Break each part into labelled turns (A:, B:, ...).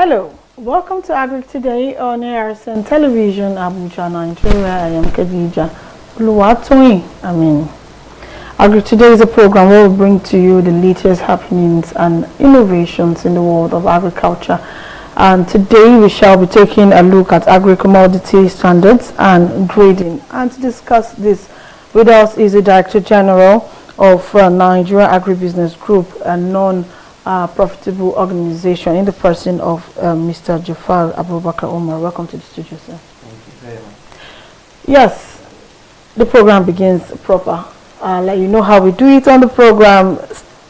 A: Hello, welcome to Agric today on ARSN Television, Abuja, Nigeria. I am Khadija Uluwatoyin. Agric today is a program where we bring to you the latest happenings and innovations in the world of agriculture. And today we shall be taking a look at agri-commodity standards and grading. And to discuss this with us is the Director General of Nigeria Agribusiness Group, a non-profitable organization, in the person of Mr. Jafar Abubakar Omar. Welcome to the studio, sir.
B: Thank you very much.
A: Yes, the program begins proper. I'll let you know how we do it on the program.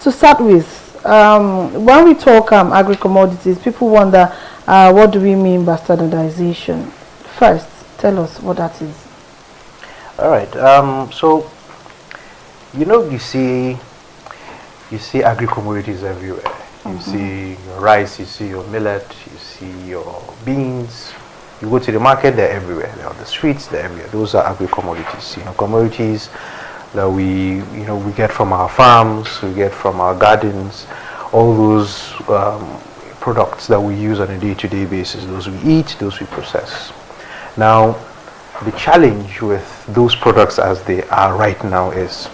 A: To start with, when we talk agri-commodities, people wonder what do we mean by standardization. First, tell us what that is.
B: All right. So, you see agri-commodities everywhere. You see your rice, you see your millet, you see your beans. You go to the market, they're everywhere. They're on the streets, they're everywhere. Those are agri-commodities. Commodities that we get from our farms, we get from our gardens. All those products that we use on a day-to-day basis. Those we eat, those we process. Now, the challenge with those products as they are right now is,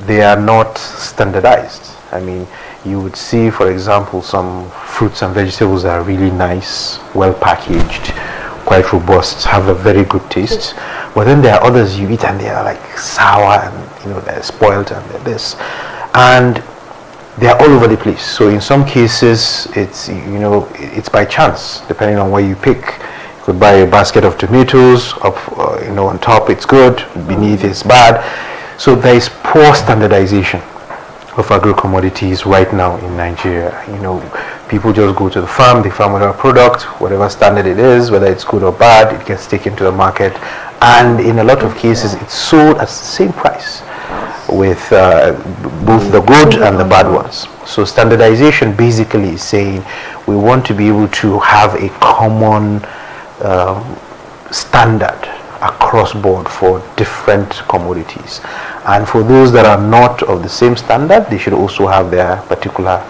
B: they are not standardized. You would see, for example, some fruits and vegetables that are really nice, well packaged, quite robust, have a very good taste. But then there are others you eat and they are like sour and they're spoiled and they're this, and they are all over the place. So in some cases, it's it's by chance, depending on where you pick. You could buy a basket of tomatoes, on top it's good, beneath it's bad. So there is poor standardization of agro-commodities right now in Nigeria. People just go to the farm, they farm whatever product, whatever standard it is, whether it's good or bad, it gets taken to the market, and in a lot of cases it's sold at the same price with both the good and the bad ones. So standardization basically is saying we want to be able to have a common standard across board for different commodities, and for those that are not of the same standard, they should also have their particular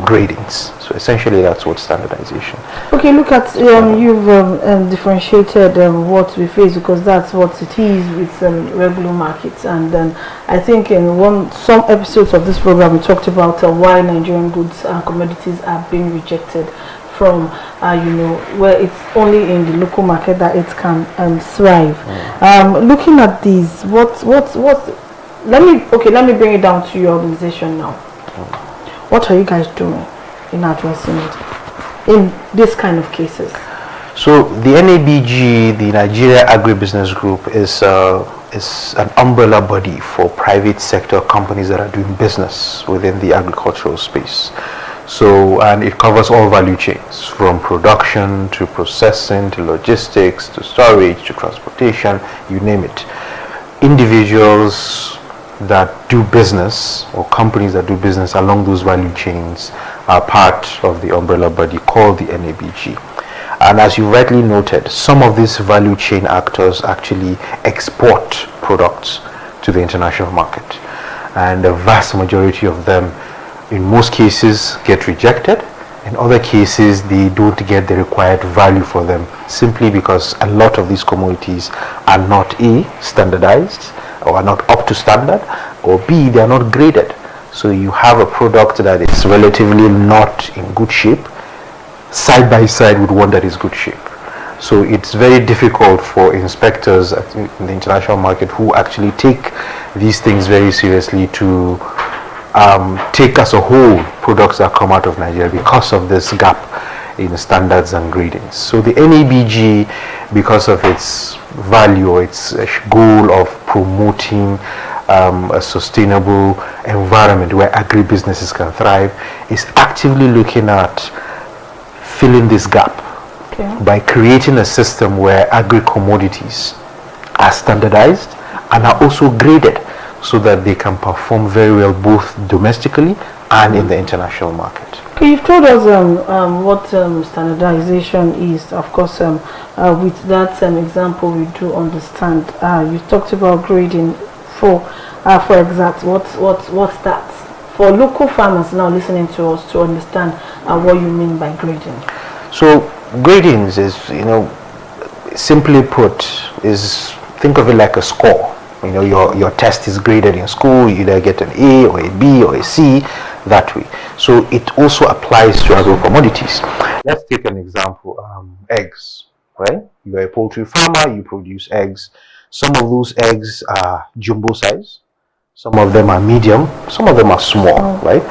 B: gradings. So essentially that's what standardization.
A: Okay, look at you've differentiated what we face, because that's what it is with regular markets. And then I think in some episodes of this program we talked about why Nigerian goods and commodities are being rejected from where it's only in the local market that it can thrive. Looking at these, let me bring it down to your organization now. What are you guys doing in addressing it in this kind of cases?
B: So the NABG, the Nigeria Agribusiness Group, is an umbrella body for private sector companies that are doing business within the agricultural space. So, and it covers all value chains, from production to processing to logistics to storage to transportation, you name it. Individuals that do business or companies that do business along those value chains are part of the umbrella body called the NABG. And as you rightly noted, some of these value chain actors actually export products to the international market, and the vast majority of them in most cases get rejected. In other cases they don't get the required value for them, simply because a lot of these commodities are not A, standardized, or are not up to standard, or B, they are not graded. So you have a product that is relatively not in good shape side by side with one that is good shape. So it's very difficult for inspectors in the international market, who actually take these things very seriously, to take as a whole products that come out of Nigeria because of this gap in standards and gradings. So the NABG, because of its value or its goal of promoting a sustainable environment where agribusinesses can thrive, is actively looking at filling this gap by creating a system where agri-commodities are standardized and are also graded, so that they can perform very well both domestically and in the international market.
A: Okay, you've told us what standardization is. Of course, with that example, we do understand. You talked about grading. For exact, what's that? for local farmers now listening to us to understand what you mean by grading.
B: So gradings is, simply put, is, think of it like a score. Your test is graded in school. You either get an A or a B or a C, that way. So it also applies to agro commodities. Let's take an example. Eggs, right? You're a poultry farmer, you produce eggs. Some of those eggs are jumbo size, some of them are medium, some of them are small, right?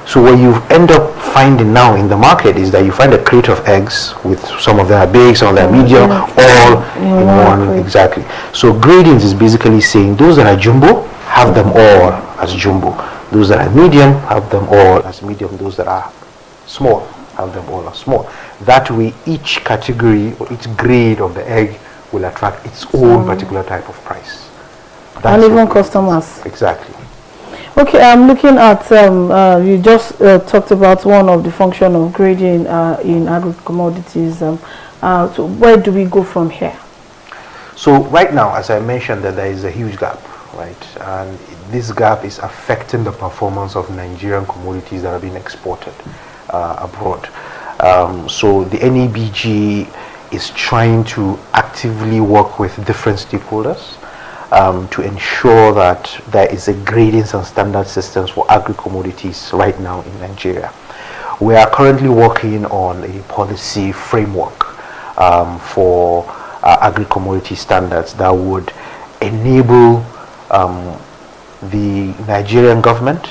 B: So what you end up finding now in the market is that you find a crate of eggs with some of them are big, some of them are medium, all in one, exactly. So gradings is basically saying those that are jumbo, have them all as jumbo. Those that are medium, have them all as medium. Those that are small, have them all as small. That way each category or each grade of the egg will attract its own particular type of price.
A: And even customers.
B: Exactly.
A: Okay, I'm looking at, you just talked about one of the function of grading in agro-commodities. So where do we go from here?
B: So right now, as I mentioned, that there is a huge gap, right? And this gap is affecting the performance of Nigerian commodities that are being exported abroad. So the NEBG is trying to actively work with different stakeholders to ensure that there is a grading and standard systems for agri-commodities right now in Nigeria. We are currently working on a policy framework for agri-commodity standards that would enable the Nigerian government,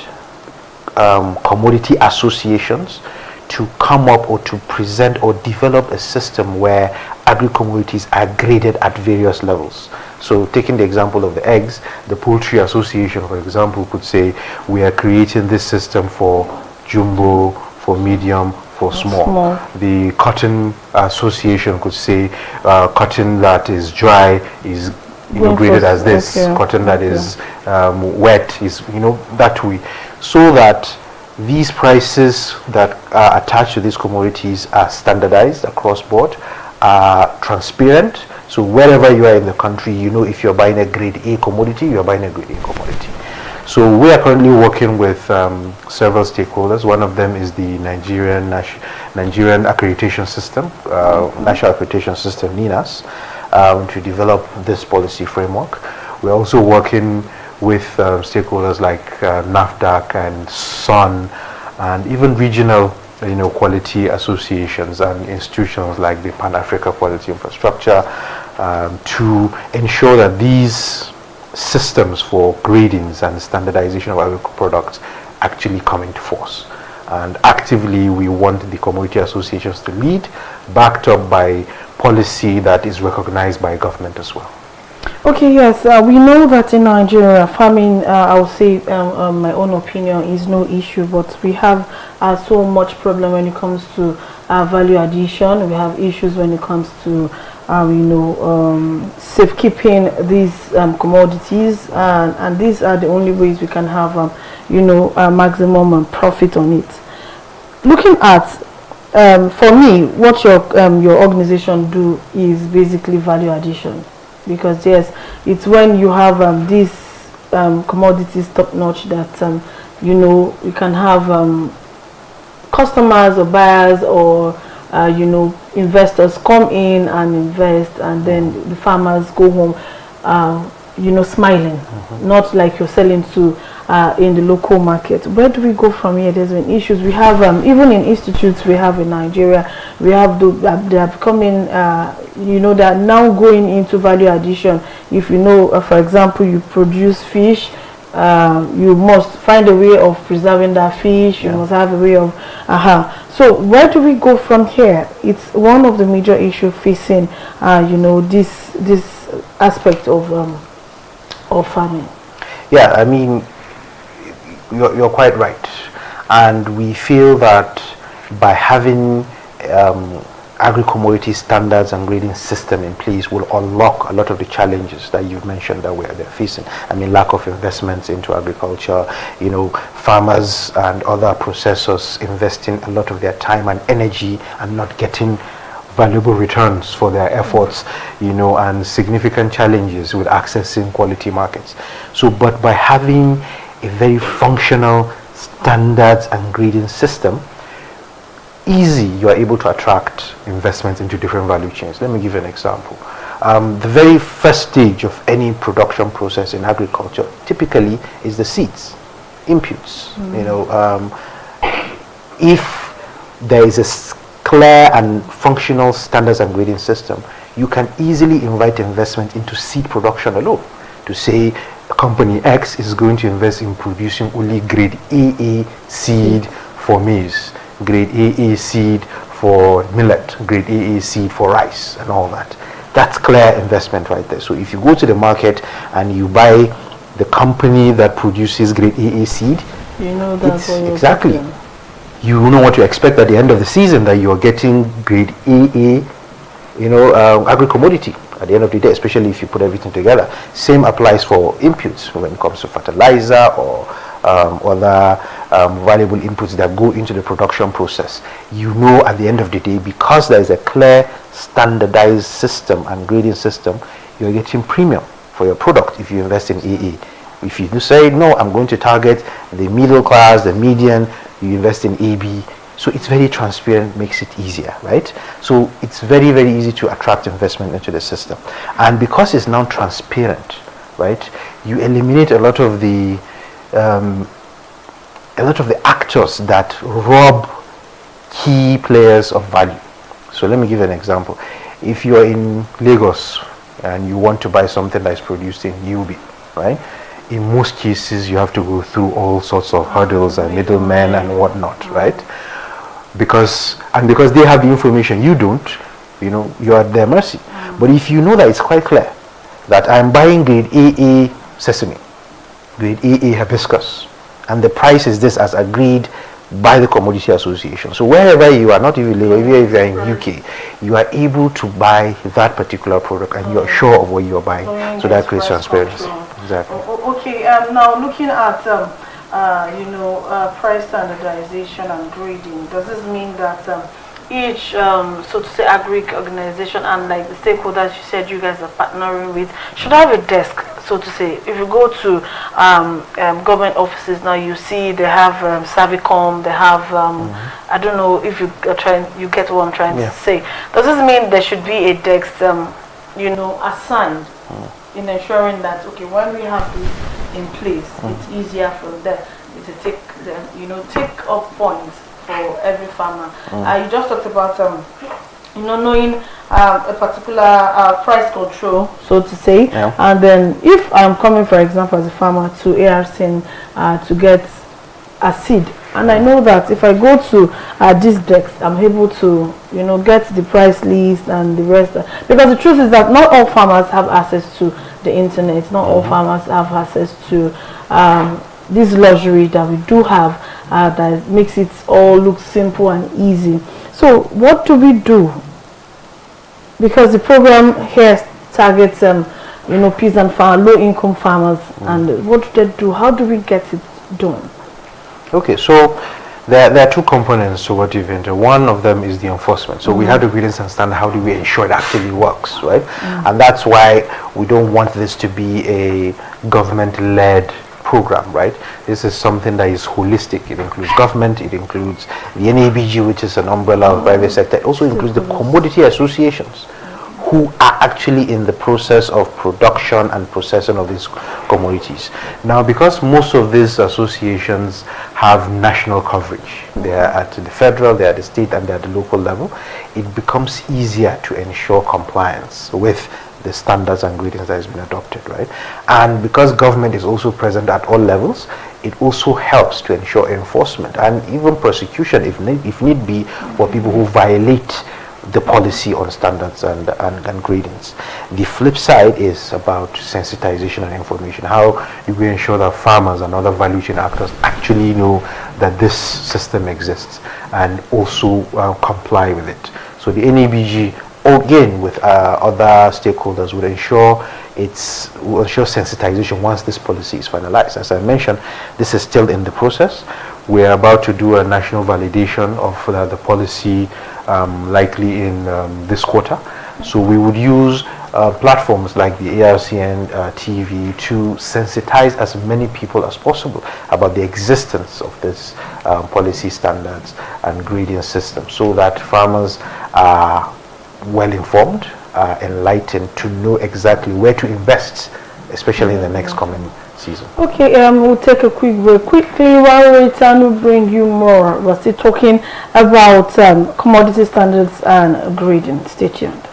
B: commodity associations, to come up or to present or develop a system where agri-commodities are graded at various levels. So taking the example of the eggs, the Poultry Association, for example, could say we are creating this system for jumbo, for medium, for small. The Cotton Association could say cotton that is dry is graded as this, cotton that is wet is that way, so that these prices that are attached to these commodities are standardized across board, are transparent. So wherever you are in the country, if you're buying a grade A commodity, you're buying a grade A commodity. So we are currently working with several stakeholders. One of them is the Nigerian Accreditation System, National Accreditation System, NINAS, to develop this policy framework. We're also working with stakeholders like NAFDAC and SUN, and even regional quality associations and institutions like the Pan-Africa Quality Infrastructure, to ensure that these systems for gradings and standardization of agricultural products actually come into force. And actively we want the commodity associations to lead, backed up by policy that is recognized by government as well.
A: Okay, yes, we know that in Nigeria, farming, I would say, my own opinion, is no issue, but we have so much problem when it comes to value addition. We have issues when it comes to, safekeeping these commodities, and these are the only ways we can have, maximum profit on it. Looking at, for me, what your organization do is basically value addition. Because yes, it's when you have these commodities top notch that you can have customers or buyers or investors come in and invest, and then the farmers go home smiling, not like you're selling to in the local market. Where do we go from here? There's been issues. We have even in institutes we have in Nigeria, we have they are becoming they are now going into value addition. If for example, you produce fish, you must find a way of preserving that fish. You must have a way of so where do we go from here? It's one of the major issues facing this aspect of farming.
B: Yeah, I mean, you're quite right, and we feel that by having agri-commodity standards and grading system in place will unlock a lot of the challenges that you've mentioned that they're facing. I mean, lack of investments into agriculture, farmers and other processors investing a lot of their time and energy and not getting valuable returns for their efforts, and significant challenges with accessing quality markets. So, but by having a very functional standards and grading system, you are able to attract investment into different value chains. Let me give you an example. The very first stage of any production process in agriculture typically is the seeds, inputs. If there is a clear and functional standards and grading system, you can easily invite investment into seed production alone. To say company X is going to invest in producing only grade AA seed for maize, grade AA seed for millet, grade AA seed for rice, and all that. That's clear investment right there. So if you go to the market and you buy the company that produces grade AA seed,
A: you know that's what you're
B: exactly
A: getting.
B: You know what to expect at the end of the season, that you're getting grade AA, agri-commodity at the end of the day, especially if you put everything together. Same applies for inputs when it comes to fertilizer or other valuable inputs that go into the production process. You know at the end of the day, because there is a clear standardized system and grading system, you're getting premium for your product if you invest in AA. If you do say, no, I'm going to target the middle class, the median, you invest in AB. So it's very transparent, makes it easier, right? So it's very, very easy to attract investment into the system. And because it's now transparent, right, you eliminate a lot of the actors that rob key players of value. So let me give you an example. If you're in Lagos and you want to buy something that is produced in UB, right, in most cases you have to go through all sorts of hurdles and middlemen and whatnot, right? Because they have the information, you don't, you're at their mercy. But if you know that it's quite clear that I'm buying grade AA sesame, grade AA hibiscus, and the price is this as agreed by the Commodity Association. So wherever you are, not even Lagos, even if you are in UK, you are able to buy that particular product and you are sure of what you are buying. So that creates transparency. Exactly.
A: Okay. Now looking at price standardization and grading, does this mean that each so to say Agric organization and like the stakeholders you said you guys are partnering with should have a desk, so to say? If you go to government offices now, you see they have Savicom, they have I don't know if you get what I'm trying to say. Does this mean there should be a desk assigned in ensuring that, okay, when we have this in place, it's easier for them to take up points for every farmer? You just talked about knowing a particular price control, so to say, and then if I'm coming, for example, as a farmer to ARC to get a seed, and I know that if I go to this desk, I'm able to get the price list and the rest, because the truth is that not all farmers have access to the internet, not all farmers have access to this luxury that we do have, that makes it all look simple and easy. So what do we do? Because the program here targets peasant farmers, low-income farmers, and what do they do? How do we get it done?
B: Okay, so there are two components to what you've entered. One of them is the enforcement. So we have to really understand how do we ensure it actually works, right? And that's why we don't want this to be a government-led program, right? This is something that is holistic. It includes government, it includes the NABG, which is an umbrella of private sector. It also includes the commodity associations, who are actually in the process of production and processing of these commodities. Now, because most of these associations have national coverage, they are at the federal, they are at the state, and they are at the local level, it becomes easier to ensure compliance with the standards and gradings that has been adopted, right? And because government is also present at all levels, it also helps to ensure enforcement and even prosecution if need be for people who violate the policy on standards and gradings. The flip side is about sensitization and information. How do we ensure that farmers and other value chain actors actually know that this system exists and also comply with it? So the NABG, again with other stakeholders, will ensure sensitization once this policy is finalized. As I mentioned, this is still in the process. We're about to do a national validation of the policy likely in this quarter. So we would use platforms like the ARCN TV to sensitize as many people as possible about the existence of this policy standards and grading system, so that farmers are well informed, enlightened to know exactly where to invest, especially in the next coming season.
A: Okay, we'll take a quick break. Quickly, while we return, we'll bring you more. We're still talking about commodity standards and grading. Stay tuned.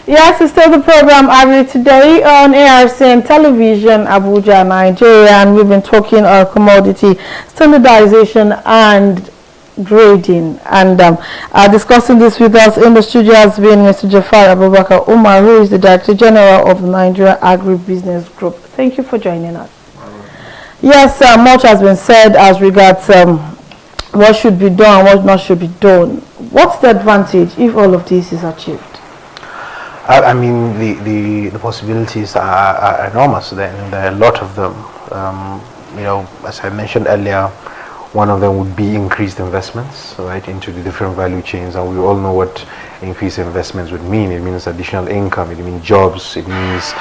A: Yes, it's still the program Agric today on ARCN television, Abuja, Nigeria, and we've been talking commodity standardization and grading, and discussing this with us in the studio has been Mr. Jafar Abubakar Umar, who is the Director General of the Nigeria Agribusiness Group. Thank you for joining us. Yes, much has been said as regards what should be done and what not should be done. What's the advantage if all of this is achieved?
B: I mean, the possibilities are enormous. There are a lot of them. You know, as I mentioned earlier, one of them would be increased investments, right, into the different value chains, and we all know what increased investments would mean. It means additional income, it means jobs, it means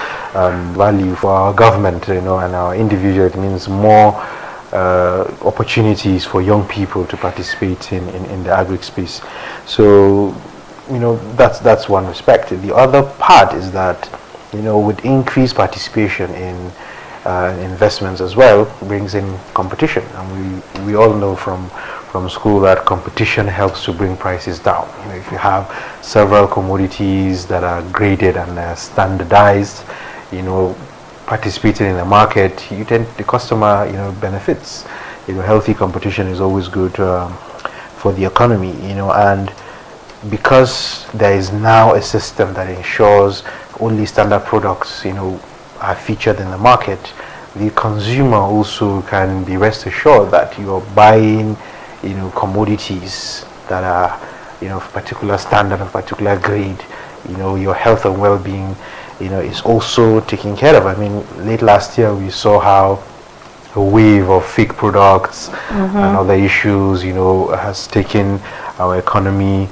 B: value for our government, you know, and our individual. It means more opportunities for young people to participate in the agri space. So, you know, that's one respect. The other part is that, you know, with increased participation in investments as well, brings in competition, and we all know from school that competition helps to bring prices down. You know, if you have several commodities that are graded and standardized, you know, participating in the market, the customer, you know, benefits. You know, healthy competition is always good for the economy, you know, and because there is now a system that ensures only standard products, you know, are featured in the market, the consumer also can be rest assured that you are buying, you know, commodities that are, you know, of particular standard, of particular grade. You know, your health and well-being, you know, is also taken care of. I mean, late last year we saw how a wave of fake products and other issues, has taken our economy,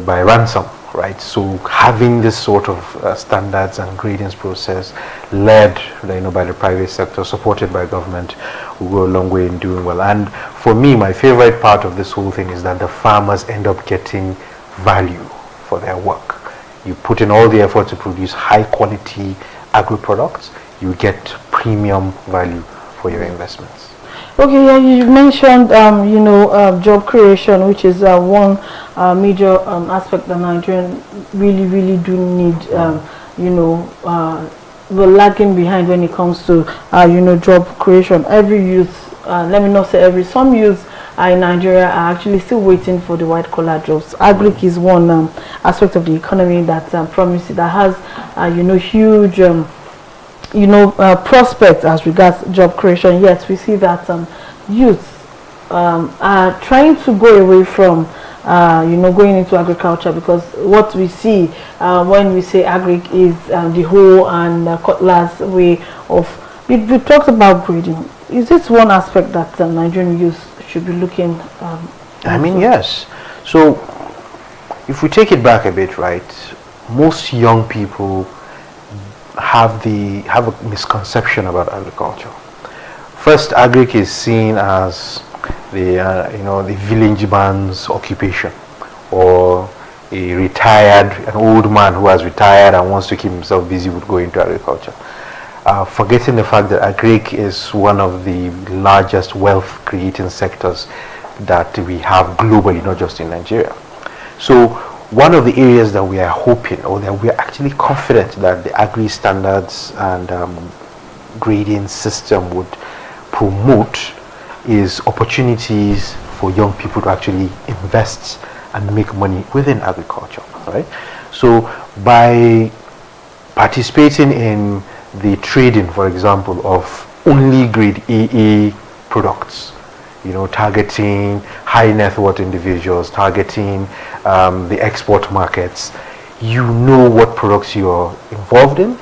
B: by ransom, right? So having this sort of standards and gradings process led, by the private sector, supported by government, will go a long way in doing well. And for me, my favorite part of this whole thing is that the farmers end up getting value for their work. You put in all the effort to produce high quality agri products, you get premium value for your investments.
A: Okay, yeah, you mentioned, job creation, which is one major aspect that Nigerians really do need, we're lagging behind when it comes to, job creation. Every youth, let me not say every, some youths in Nigeria are actually still waiting for the white collar jobs. Agric is one aspect of the economy that promises, that has, huge, prospects as regards job creation. Yet we see that youth are trying to go away from going into agriculture, because what we see when we say Agric is the hoe and cutlass way of we talked about grading. Is this one aspect that Nigerian youth should be looking
B: I mean, yes. So if we take it back a bit, right, most young people have a misconception about agriculture. First, Agric is seen as the village man's occupation, or an old man who has retired and wants to keep himself busy with going to agriculture. Forgetting the fact that Agric is one of the largest wealth creating sectors that we have globally, not just in Nigeria. So one of the areas that we are hoping, or that we are actually confident that the agri standards and grading system would promote, is opportunities for young people to actually invest and make money within agriculture, right? So by participating in the trading, for example, of only grade AA products, targeting high net worth individuals, targeting the export markets, what products you're involved in,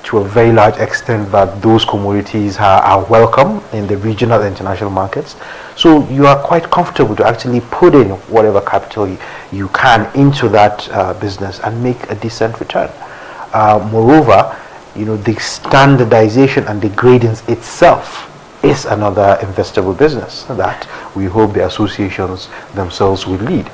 B: to a very large extent that those commodities are welcome in the regional and international markets. So you are quite comfortable to actually put in whatever capital you can into that business and make a decent return. Moreover, the standardization and the gradings itself is another investable business that we hope the associations themselves will lead.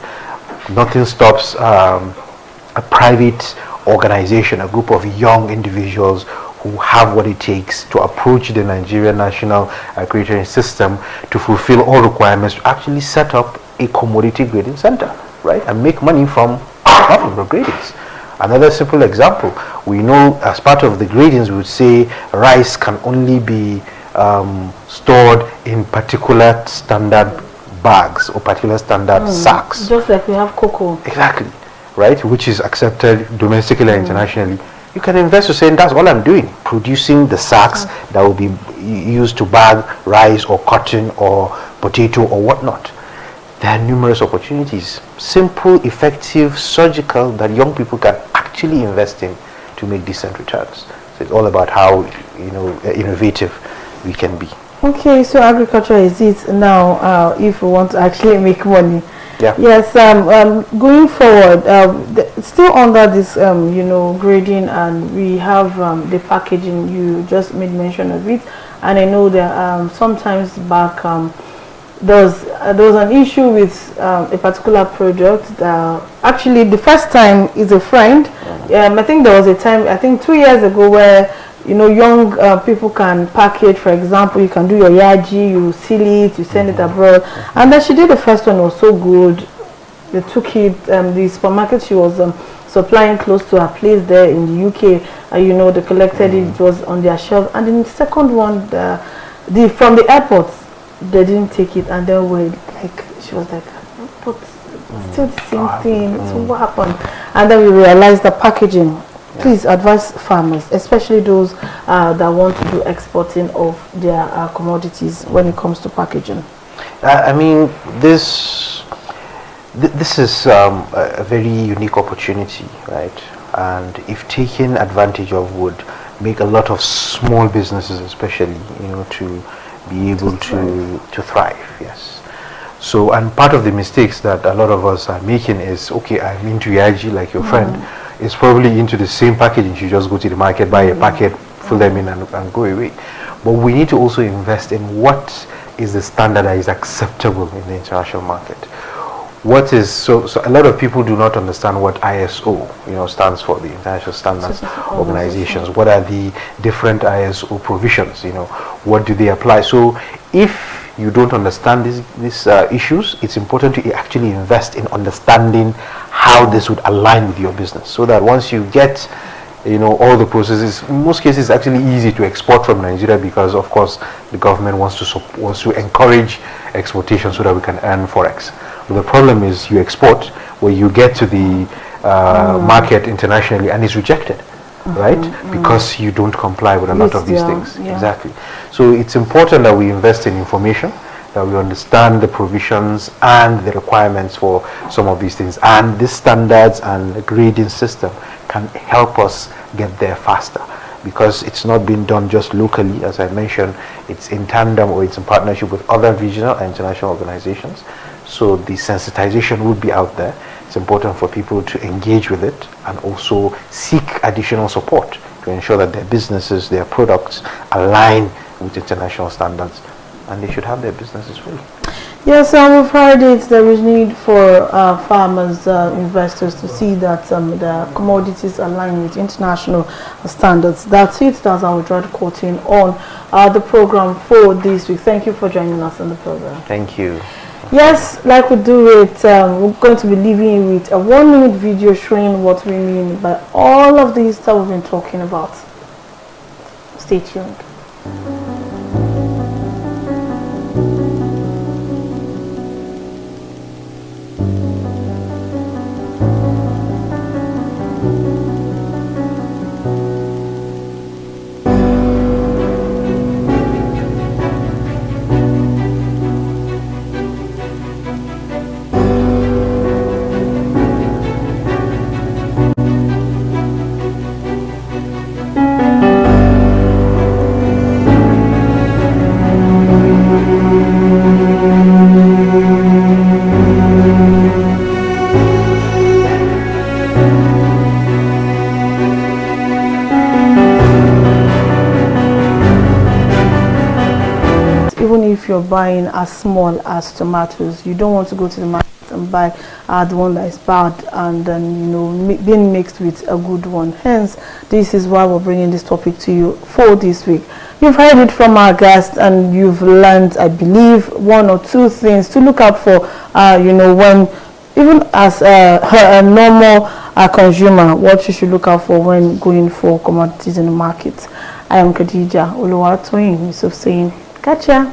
B: Nothing stops a private organization, a group of young individuals who have what it takes to approach the Nigerian national accreditation system to fulfill all requirements to actually set up a commodity grading center, right, and make money from the gradings. Another simple example, we know as part of the gradings we would say rice can only be stored in particular standard bags or particular standard sacks.
A: Just like we have cocoa.
B: Exactly, right, which is accepted domestically and internationally. You can invest to say, that's all I'm doing, producing the sacks that will be used to bag rice or cotton or potato or whatnot. There are numerous opportunities, simple, effective, surgical, that young people can actually invest in to make decent returns. So it's all about how innovative we can be.
A: Okay, so agriculture is it now if we want to actually make money.
B: Yeah.
A: Yes, going forward, still under this, grading, and we have the packaging. You just made mention of it, and I know that sometimes back there was an issue with a particular product. Actually, the first time is a friend. I think there was a time, I think 2 years ago, where young people can package. For example, you can do your yaji, you seal it, you send it abroad. And then she did the first one, was so good. They took it, the supermarket she was supplying close to her place there in the UK, they collected it, it was on their shelf. And then the second one, from the airport, they didn't take it, and then she was like, but still the same thing, so what happened? And then we realized the packaging. Please advise farmers, especially those that want to do exporting of their commodities when it comes to packaging.
B: I mean, this is a very unique opportunity, right? And if taken advantage of, would make a lot of small businesses, especially, to be able to thrive. Yes. So, and part of the mistakes that a lot of us are making is, okay, I'm into Yaji, like your friend is probably into the same packaging. You just go to the market, buy a packet, fill them in, and go away. But we need to also invest in what is the standard that is acceptable in the international market. What is so a lot of people do not understand what ISO stands for, the International Standards Organizations. What are the different ISO provisions? What do they apply? So if you don't understand these issues, it's important to actually invest in understanding how this would align with your business, so that once you get all the processes, in most cases it's actually easy to export from Nigeria, because of course the government wants to encourage exportation so that we can earn forex. But the problem is you export, where you get to the market internationally and it's rejected, right? Because you don't comply with a lot of these things. Exactly. So it's important that we invest in information, that we understand the provisions and the requirements for some of these things, and these standards and the grading system can help us get there faster, because it's not being done just locally. As I mentioned, it's in tandem or it's in partnership with other regional and international organizations. So the sensitization would be out there. It's important for people to engage with it and also seek additional support to ensure that their businesses, their products align with international standards, and they should have their businesses free.
A: Yes, we've heard it. There is need for farmers, investors to see that the commodities align with international standards. That's it. That's our Advert quoting on the program for this week. Thank you for joining us on the program.
B: Thank you.
A: Yes, like we do it, we're going to be leaving you with a 1-minute video showing what we mean by all of these that we've been talking about. Stay tuned. If you're buying as small as tomatoes, you don't want to go to the market and buy the one that is bad and then being mixed with a good one. Hence, this is why we're bringing this topic to you for this week. You've heard it from our guest, and you've learned, I believe, 1 or 2 things to look out for. When even as a normal consumer, what you should look out for when going for commodities in the market. I am Khadija Oluwatoyin Yusuf saying, catch ya.